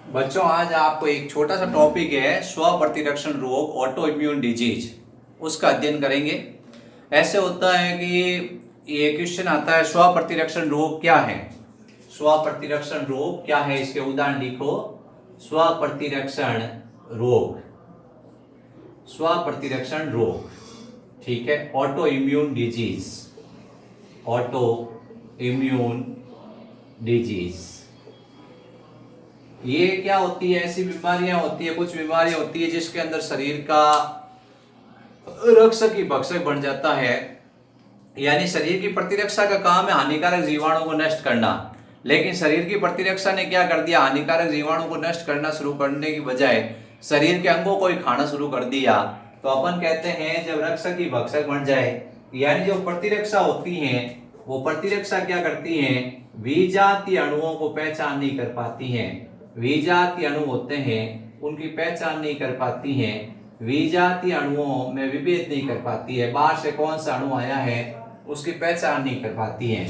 बच्चों आज आपको एक छोटा सा टॉपिक है स्व प्रतिरक्षण रोग ऑटो इम्यून डिजीज उसका अध्ययन करेंगे। ऐसे होता है कि ये क्वेश्चन आता है स्व प्रतिरक्षण रोग क्या है। स्व प्रतिरक्षण रोग क्या है इसके उदाहरण लिखो। स्व प्रतिरक्षण रोग, स्व प्रतिरक्षण रोग, ठीक है। Auto immune disease, auto immune disease ये क्या होती है? ऐसी बीमारियां होती है, कुछ बीमारियां होती है जिसके अंदर शरीर का रक्षक ही भक्षक बन जाता है, यानी शरीर की प्रतिरक्षा का काम है हानिकारक जीवाणु को नष्ट करना। लेकिन शरीर की प्रतिरक्षा ने क्या कर दिया? हानिकारक जीवाणु को नष्ट करना शुरू करने की बजाय शरीर के अंगों को ही खाना शुरू कर दिया। तो अपन कहते हैं जब रक्षक ही भक्षक बन जाए, यानी जो प्रतिरक्षा होती है वो प्रतिरक्षा क्या करती है? विजातीय अणुओं को पहचान नहीं कर पाती है। विजातीय अणु होते हैं उनकी पहचान नहीं कर पाती हैं। विजातीय अणुओं में विभेद नहीं कर पाती है, बाहर से कौन सा अणु आया है उसकी पहचान नहीं कर पाती हैं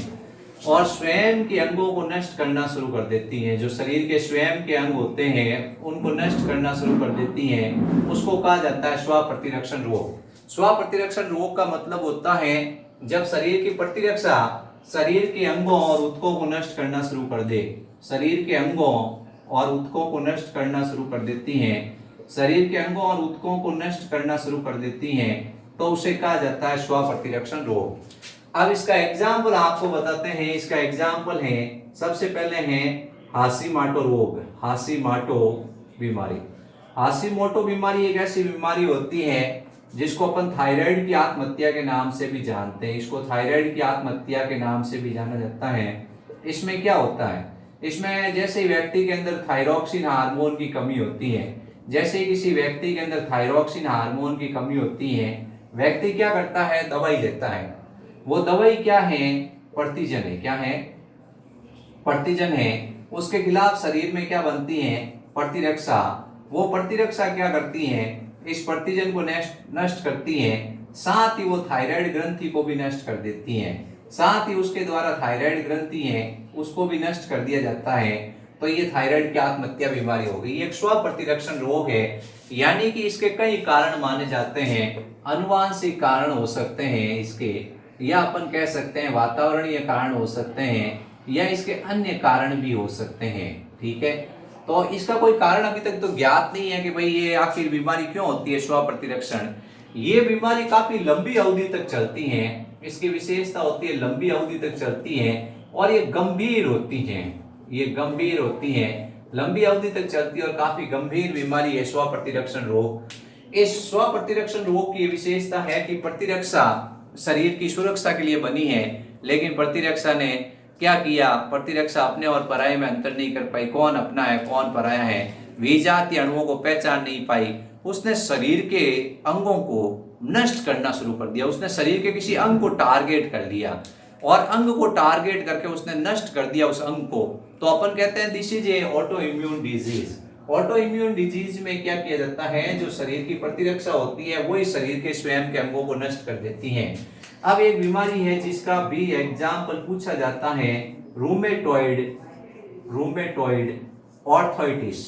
और स्वयं के अंगों को नष्ट करना शुरू कर देती हैं। जो शरीर के स्वयं के अंग होते हैं उनको नष्ट करना शुरू कर देती हैं, उसको कहा जाता है स्व प्रतिरक्षण रोग। स्व प्रतिरक्षण रोग का मतलब होता है जब शरीर की प्रतिरक्षा शरीर के अंगों और ऊतकों को नष्ट करना शुरू कर दे। शरीर के अंगों और ऊतकों को नष्ट करना शुरू कर देती हैं, शरीर के अंगों और ऊतकों को नष्ट करना शुरू कर देती हैं, तो उसे कहा जाता है स्व प्रतिरक्षण रोग। अब इसका एग्जाम्पल आपको बताते हैं। इसका एग्जाम्पल है, सबसे पहले है हाशीमोटो रोग, हाशीमोटो बीमारी। हाशीमोटो बीमारी एक ऐसी बीमारी होती है जिसको अपन थायराइड की आत्महत्या के नाम से भी जानते हैं। इसको थायराइड की आत्महत्या के नाम से भी जाना जाता है। इसमें क्या होता है? इसमें जैसे व्यक्ति के अंदर थायरॉक्सिन हार्मोन की कमी होती है, जैसे किसी व्यक्ति के अंदर थायरॉक्सिन हार्मोन की कमी होती है, व्यक्ति क्या करता है? दवाई लेता है। वो दवाई क्या है? प्रतिजन है। क्या है? प्रतिजन है। उसके खिलाफ शरीर में क्या बनती है? प्रतिरक्षा। वो प्रतिरक्षा क्या करती है? इस प्रतिजन को नष्ट करती है, साथ ही वो थायराइड ग्रंथि को भी नष्ट कर देती है। साथ ही उसके द्वारा थायराइड ग्रंथि है उसको भी नष्ट कर दिया जाता है। तो ये थायराइड की आत्महत्या बीमारी हो गई। एक स्व प्रतिरक्षण रोग है, यानी कि इसके कई कारण माने जाते हैं। अनुवांशिक कारण हो सकते हैं इसके, या अपन कह सकते हैं वातावरणीय कारण हो सकते हैं, या इसके अन्य कारण भी हो सकते हैं। ठीक है, तो इसका कोई कारण अभी तक तो ज्ञात नहीं है कि भाई ये आखिर बीमारी क्यों होती है स्व प्रतिरक्षण। ये बीमारी काफी लंबी अवधि तक चलती है। इसकी विशेषता होती है लंबी अवधि तक चलती है और ये गंभीर होती है। ये गंभीर होती है, लंबी अवधि तक चलती है और काफी गंभीर बीमारी है स्व प्रतिरक्षण रोग। इस स्व प्रतिरक्षण रोग की विशेषता है कि प्रतिरक्षा शरीर की सुरक्षा के लिए बनी है, लेकिन प्रतिरक्षा ने क्या किया? प्रतिरक्षा अपने और पराये में अंतर नहीं कर पाई, कौन अपना है कौन पराया है, विजातीय अणुओं को पहचान नहीं पाई। उसने शरीर के अंगों को नष्ट करना शुरू कर दिया। उसने शरीर के किसी अंग को टारगेट कर लिया और अंग को टारगेट करके उसने नष्ट कर दिया उस अंग को। तो अपन कहते हैं this is a auto immune disease. Auto immune disease में क्या किया जाता है? जो शरीर की प्रतिरक्षा होती है वही शरीर के स्वयं के अंगों को नष्ट कर देती है। अब एक बीमारी है जिसका भी एग्जाम्पल पूछा जाता है, rheumatoid, rheumatoid arthritis.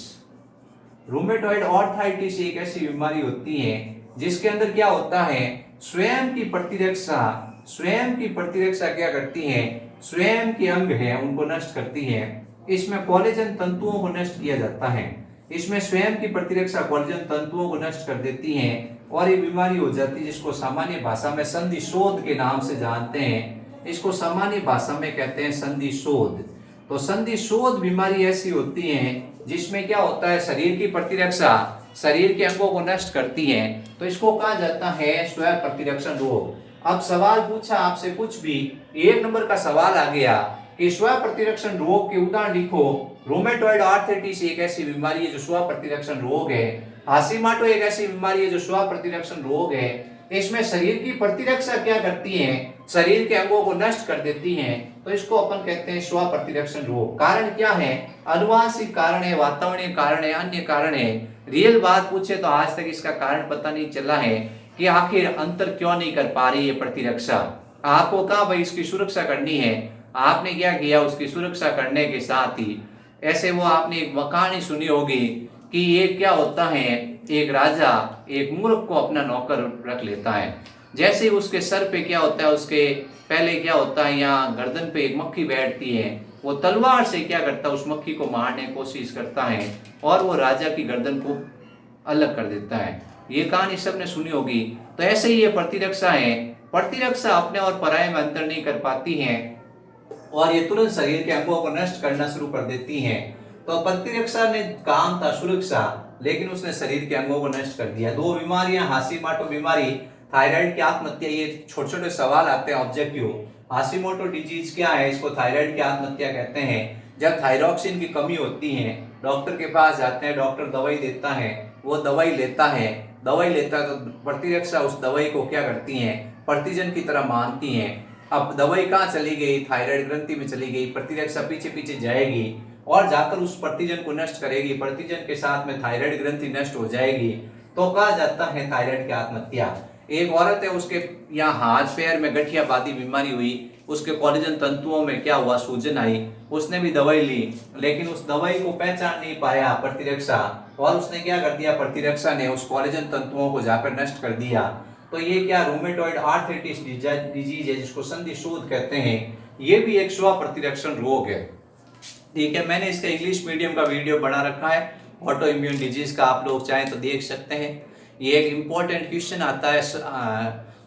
Rheumatoid arthritis एक ऐसी बीमारी होती है जिसके अंदर क्या होता है? स्वयं की प्रतिरक्षा, स्वयं की प्रतिरक्षा क्या करती है? स्वयं के अंग है उनको नष्ट करती है। इसमें कोलेजन तंतुओं को नष्ट किया जाता है। इसमें स्वयं की प्रतिरक्षा कोलेजन तंतुओं को नष्ट कर देती है और ये बीमारी हो जाती है जिसको सामान्य भाषा में संधिशोथ के नाम से जानते हैं। इसको सामान्य भाषा में कहते हैं संधिशोथ। तो संधिशोथ बीमारी ऐसी होती है जिसमें क्या होता है? शरीर की प्रतिरक्षा शरीर के अंगों को नष्ट करती है, तो इसको कहा जाता है स्व प्रतिरक्षण रोग। अब सवाल पूछा आपसे कुछ भी, एक नंबर का सवाल आ गया कि स्व प्रतिरक्षण रोग के उदाहरण लिखो। रूमेटॉइड आर्थराइटिस एक ऐसी बीमारी है जो स्व प्रतिरक्षण रोग है। हाशीमोटो एक ऐसी बीमारी है जो स्व प्रतिरक्षण रोग है। इसमें शरीर की प्रतिरक्षा क्या करती है? शरीर के अंगों को नष्ट कर देती है, तो इसको अपन कहते हैं स्व प्रतिरक्षण रोग। कारण क्या है? अनुवांशिक कारण है, वातावरणीय कारण है, अन्य कारण है। रियल बात पूछे तो आज तक इसका कारण पता नहीं चला है कि आखिर अंतर क्यों नहीं कर पा रही है प्रतिरक्षा। आपको कहा भाई इसकी सुरक्षा करनी है, आपने क्या किया? उसकी सुरक्षा करने के साथ ही ऐसे वो आपने एक कहानी सुनी होगी कि ये क्या होता है, एक राजा एक मूर्ख को अपना नौकर रख लेता है। जैसे ही उसके सर पे क्या होता है, उसके पहले क्या होता है, यहाँ गर्दन पे एक मक्खी बैठती है, वो तलवार से क्या करता है, उस मक्खी को मारने की कोशिश करता है और वो राजा की गर्दन को अलग कर देता है। ये कहानी सबने सुनी होगी। तो ऐसे ही ये प्रतिरक्षा है, प्रतिरक्षा अपने और पराये में अंतर नहीं कर पाती है और ये तुरंत शरीर के अंगों को नष्ट करना शुरू कर देती हैं। तो प्रतिरक्षा ने काम था सुरक्षा, लेकिन उसने शरीर के अंगों को नष्ट कर दिया। दो बीमारियां, हाशिमोटो बीमारी, थायराइड की आत्महत्या, ये छोटे छोटे सवाल आते हैं ऑब्जेक्टिव। हाशिमोटो डिजीज क्या है, इसको थायराइड की आत्महत्या कहते हैं। जब थायरॉक्सिन की कमी होती है, डॉक्टर के पास जाते हैं, डॉक्टर दवाई देता है, वो दवाई लेता है तो प्रतिरक्षा उस दवाई को क्या करती है, प्रतिजन की तरह मानती है। अब दवाई कहाँ चली गई, थायराइड ग्रंथि में चली गई, प्रतिरक्षा पीछे पीछे जाएगी और जाकर उस प्रतिजन को नष्ट करेगी, प्रतिजन के साथ में थायराइड ग्रंथि नष्ट हो जाएगी। तो कहा जाता है थायराइड की आत्महत्या। एक औरत है, उसके यहाँ हाथ पैर में गठियाबादी बीमारी हुई, उसके कोलेजन तंतुओं में क्या हुआ, सूजन आई, उसने भी दवाई ली, लेकिन उस दवाई को पहचान नहीं पाया प्रतिरक्षा, और उसने क्या कर दिया, प्रतिरक्षा ने उस कोलेजन तंतुओं को जाकर नष्ट कर दिया। तो ये क्या रूमेटॉइड आर्थराइटिस डिजीज है, जिसको संधि शोथ कहते हैं। ये भी एक स्व प्रतिरक्षण रोग है। ठीक है, मैंने इसका इंग्लिश मीडियम का वीडियो बना रखा है, ऑटो इम्यून डिजीज का, आप लोग चाहें तो देख सकते हैं। ये एक इम्पोर्टेंट क्वेश्चन आता है,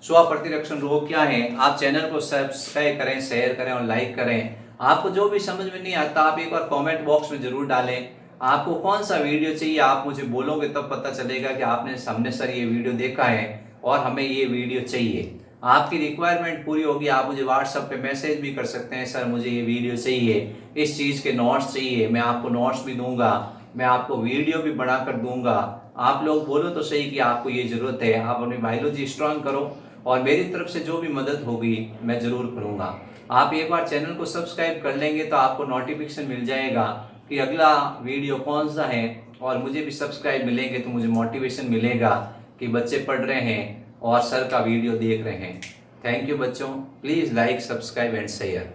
स्व प्रतिरक्षण रोग क्या है। आप चैनल को सब्सक्राइब करें, शेयर करें और लाइक करें। आपको जो भी समझ में नहीं आता, आप एक बार कमेंट बॉक्स में जरूर डालें। आपको कौन सा वीडियो चाहिए, आप मुझे बोलोगे तब पता चलेगा कि आपने सामने सर ये वीडियो देखा है और हमें ये वीडियो चाहिए। आपकी रिक्वायरमेंट पूरी होगी, आप मुझे व्हाट्सएप पे मैसेज भी कर सकते हैं, सर मुझे ये वीडियो चाहिए, इस चीज़ के नोट्स चाहिए। मैं आपको नोट्स भी दूंगा, मैं आपको वीडियो भी बनाकर दूंगा। आप लोग बोलो तो सही कि आपको ये ज़रूरत है। आप अपनी बायोलॉजी स्ट्रांग करो और मेरी तरफ से जो भी मदद होगी मैं ज़रूर करूँगा। आप एक बार चैनल को सब्सक्राइब कर लेंगे तो आपको नोटिफिकेशन मिल जाएगा कि अगला वीडियो कौन सा है, और मुझे भी सब्सक्राइब मिलेंगे तो मुझे मोटिवेशन मिलेगा कि बच्चे पढ़ रहे हैं और सर का वीडियो देख रहे हैं। थैंक यू बच्चों, please like, subscribe and share.